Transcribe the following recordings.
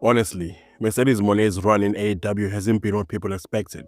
Honestly, Mercedes Moné's run in AEW hasn't been what people expected.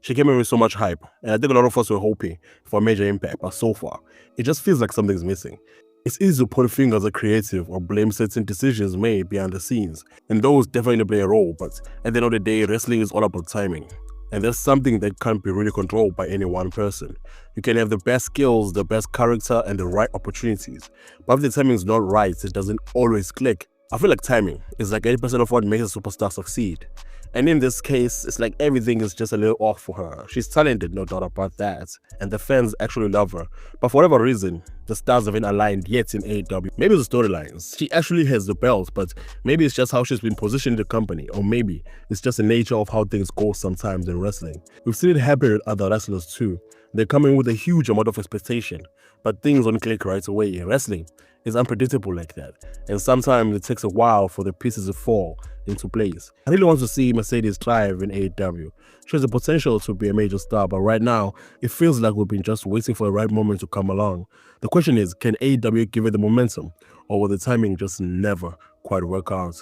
She came in with so much hype, and I think a lot of us were hoping for a major impact, but so far, it just feels like something's missing. It's easy to point fingers at creative or blame certain decisions made behind the scenes, and those definitely play a role, but at the end of the day, wrestling is all about timing. And there's something that can't be really controlled by any one person. You can have the best skills, the best character, and the right opportunities, but if the timing's not right, it doesn't always click. I feel like timing is like 80% of what makes a superstar succeed. And in this case, it's like everything is just a little off for her. She's talented, no doubt about that, and the fans actually love her. But for whatever reason, the stars haven't aligned yet in AEW. Maybe it's the storylines. She actually has the belt, but maybe it's just how she's been positioned in the company, or maybe it's just the nature of how things go sometimes in wrestling. We've seen it happen with other wrestlers too. They come in with a huge amount of expectation, but things don't click right away. Wrestling is unpredictable like that, and sometimes it takes a while for the pieces to fall into place. I really want to see Mercedes thrive in AEW. She has the potential to be a major star, but right now, it feels like we've been just waiting for the right moment to come along. The question is, can AEW give it the momentum, or will the timing just never quite work out?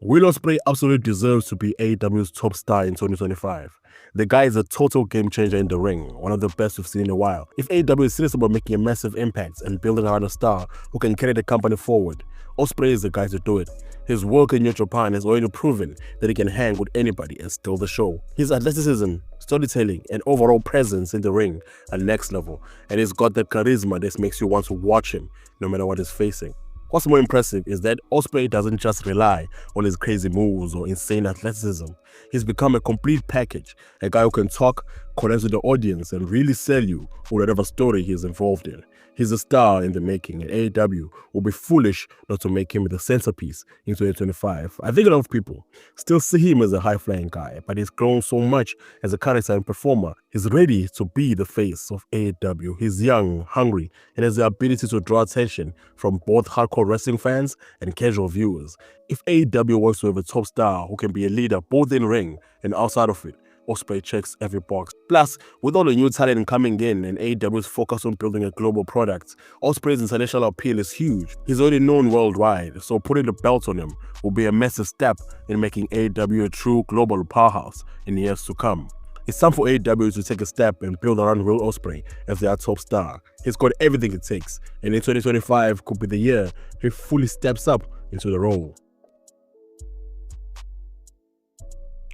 Will Ospreay absolutely deserves to be AEW's top star in 2025. The guy is a total game changer in the ring, one of the best we've seen in a while. If AEW is serious about making a massive impact and building around a star who can carry the company forward, Ospreay is the guy to do it. His work in New Japan has already proven that he can hang with anybody and steal the show. His athleticism, storytelling, and overall presence in the ring are next level, and he's got that charisma that makes you want to watch him no matter what he's facing. What's more impressive is that Ospreay doesn't just rely on his crazy moves or insane athleticism. He's become a complete package, a guy who can talk, connect with the audience, and really sell you whatever story he's involved in. He's a star in the making, and AEW will be foolish not to make him the centerpiece in 2025. I think a lot of people still see him as a high-flying guy, but he's grown so much as a character and performer. He's ready to be the face of AEW. He's young, hungry, and has the ability to draw attention from both hardcore wrestling fans and casual viewers. If AEW wants to have a top star who can be a leader both in ring and outside of it, Ospreay checks every box. Plus, with all the new talent coming in and AEW's focus on building a global product, Ospreay's international appeal is huge. He's already known worldwide, so putting the belt on him will be a massive step in making AEW a true global powerhouse in the years to come. It's time for AEW to take a step and build around Will Ospreay as their top star. He's got everything it takes, and in 2025 could be the year he fully steps up into the role.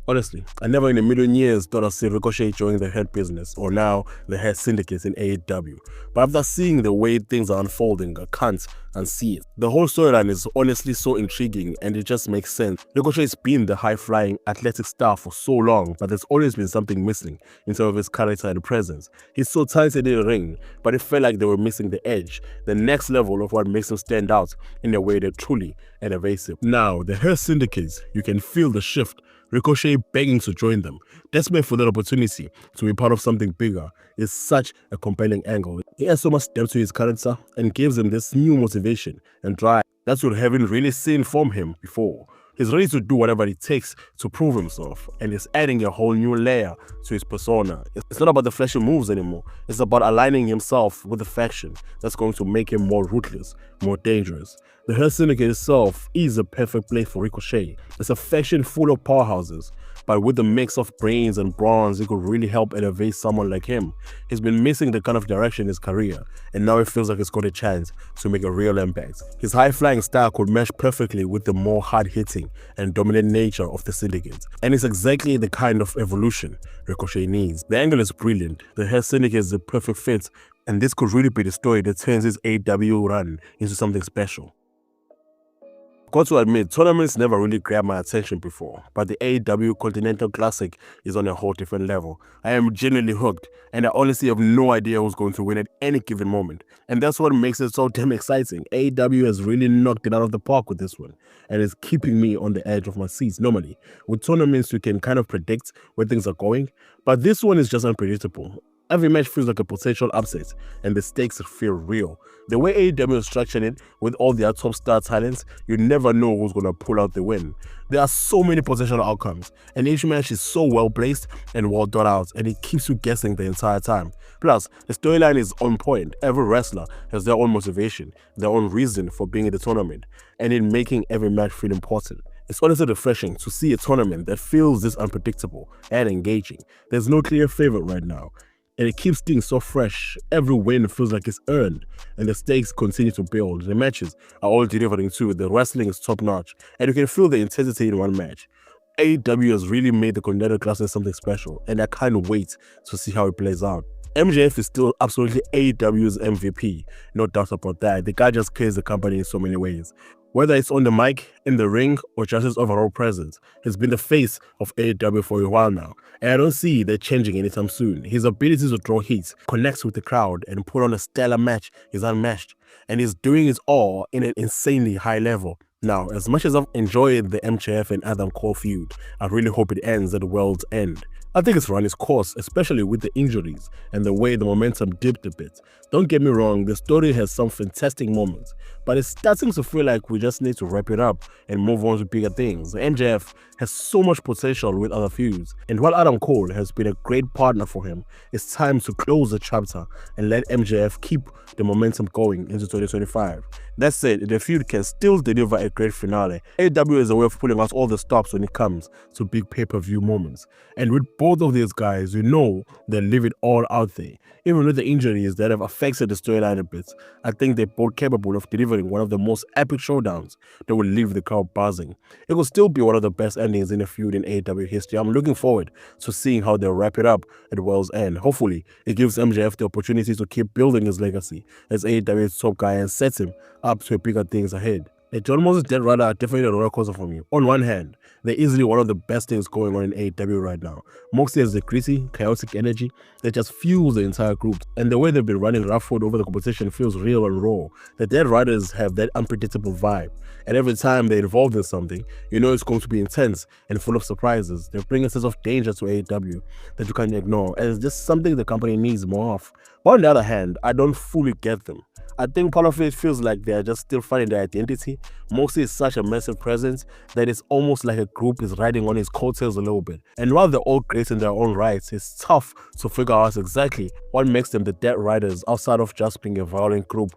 Honestly, I never in a million years thought I'd see Ricochet joining the Hurt Business, or now the Hurt Syndicate in AEW. But after seeing the way things are unfolding, I can't unsee it. The whole storyline is honestly so intriguing, and it just makes sense. Ricochet's been the high-flying, athletic star for so long, but there's always been something missing in terms of his character and presence. He's so talented in the ring, but it felt like they were missing the edge, the next level of what makes him stand out in a way that truly elevates him. Now, the Hurt Syndicate, you can feel the shift. Ricochet begging to join them, desperate for that opportunity to be part of something bigger, is such a compelling angle. He adds so much depth to his character and gives him this new motivation and drive that we haven't really seen from him before. He's ready to do whatever it takes to prove himself, and is adding a whole new layer to his persona. It's not about the flashy moves anymore, it's about aligning himself with the faction that's going to make him more ruthless, more dangerous. The Hurt Syndicate itself is a perfect place for Ricochet. It's a faction full of powerhouses, but with a mix of brains and bronze, it could really help elevate someone like him. He's been missing the kind of direction in his career, and now it feels like he's got a chance to make a real impact. His high-flying style could mesh perfectly with the more hard-hitting and dominant nature of the Syndicate, and it's exactly the kind of evolution Ricochet needs. The angle is brilliant, the Hurt Syndicate is the perfect fit, and this could really be the story that turns his AEW run into something special. Got to admit, tournaments never really grabbed my attention before, but the AEW Continental Classic is on a whole different level. I am genuinely hooked, and I honestly have no idea who's going to win at any given moment. And that's what makes it so damn exciting. AEW has really knocked it out of the park with this one, and it's keeping me on the edge of my seats. Normally, with tournaments you can kind of predict where things are going, but this one is just unpredictable. Every match feels like a potential upset, and the stakes feel real. The way AEW is structuring it, with all their top star talents, you never know who's going to pull out the win. There are so many potential outcomes, and each match is so well placed and well thought out, and it keeps you guessing the entire time. Plus, the storyline is on point. Every wrestler has their own motivation, their own reason for being in the tournament, and in making every match feel important. It's honestly refreshing to see a tournament that feels this unpredictable and engaging. There's no clear favorite right now, and it keeps things so fresh. Every win feels like it's earned, and the stakes continue to build. The matches are all delivering too. The wrestling is top-notch, and you can feel the intensity in one match. AEW has really made the Continental Classic something special, and I can't wait to see how it plays out. MJF is still absolutely AEW's MVP, no doubt about that. The guy just carries the company in so many ways. Whether it's on the mic, in the ring, or just his overall presence, he's been the face of AEW for a while now, and I don't see that changing anytime soon. His ability to draw heat, connect with the crowd, and put on a stellar match is unmatched, and he's doing it all in an insanely high level. Now, as much as I've enjoyed the MJF and Adam Cole feud, I really hope it ends at the world's end. I think it's run its course, especially with the injuries and the way the momentum dipped a bit. Don't get me wrong, the story has some fantastic moments, but it's starting to feel like we just need to wrap it up and move on to bigger things. MJF has so much potential with other feuds, and while Adam Cole has been a great partner for him, it's time to close the chapter and let MJF keep the momentum going into 2025. That said, the feud can still deliver a great finale. AEW is a way of pulling out all the stops when it comes to big pay-per-view moments, and with both of these guys, you know they leave it all out there. Even with the injuries that have affected the storyline a bit, I think they're both capable of delivering one of the most epic showdowns that will leave the crowd buzzing. It will still be one of the best endings in a feud in AEW history. I'm looking forward to seeing how they'll wrap it up at World's End. Hopefully, it gives MJF the opportunity to keep building his legacy as AEW's top guy and sets him up to bigger things ahead. The John Moses Dead Rider are definitely a roller coaster for me. On one hand, they're easily one of the best things going on in AEW right now. Moxley has the gritty, chaotic energy that just fuels the entire group, and the way they've been running roughhood over the competition feels real and raw. The Dead Riders have that unpredictable vibe, and every time they're involved in something, you know it's going to be intense and full of surprises. They bring a sense of danger to AEW that you can't ignore, and it's just something the company needs more of. But on the other hand, I don't fully get them. I think part of it feels like they're just still finding their identity. Moxley is such a massive presence that it's almost like a group is riding on his coattails a little bit. And while they're all great in their own rights, it's tough to figure out exactly what makes them the Dead Riders outside of just being a violent group.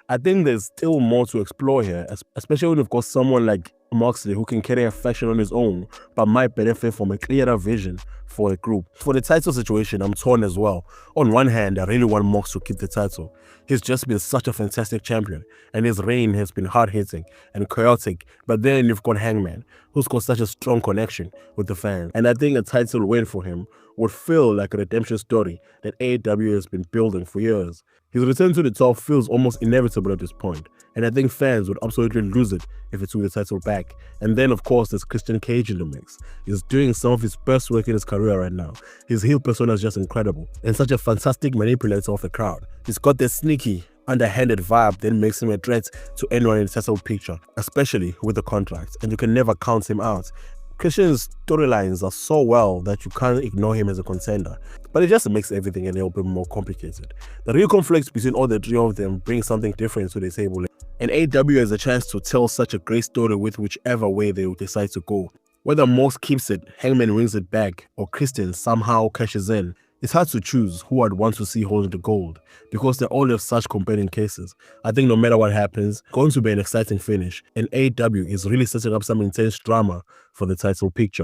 I think there's still more to explore here, especially when you've got someone like Moxley who can carry a faction on his own, but might benefit from a clearer vision for a group. For the title situation, I'm torn as well. On one hand, I really want Mox to keep the title. He's just been such a fantastic champion, and his reign has been hard-hitting and chaotic, but then you've got Hangman, who's got such a strong connection with the fans, and I think a title win for him would feel like a redemption story that AEW has been building for years. His return to the top feels almost inevitable at this point, and I think fans would absolutely lose it if he took the title back. And then, of course, there's Christian Cage in the mix. He's doing some of his best work in his career right now. His heel persona is just incredible, and such a fantastic manipulator of the crowd. He's got this sneaky, underhanded vibe that makes him a threat to anyone in the title picture, especially with the contract, and you can never count him out. Christian's storylines are so well that you can't ignore him as a contender, but it just makes everything a little bit more complicated. The real conflict between all the three of them brings something different to the table, and AEW has a chance to tell such a great story with whichever way they decide to go. Whether Mox keeps it, Hangman wins it back, or Christian somehow cashes in, it's hard to choose who I'd want to see holding the gold, because they all have such compelling cases. I think no matter what happens, it's going to be an exciting finish, and AEW is really setting up some intense drama for the title picture.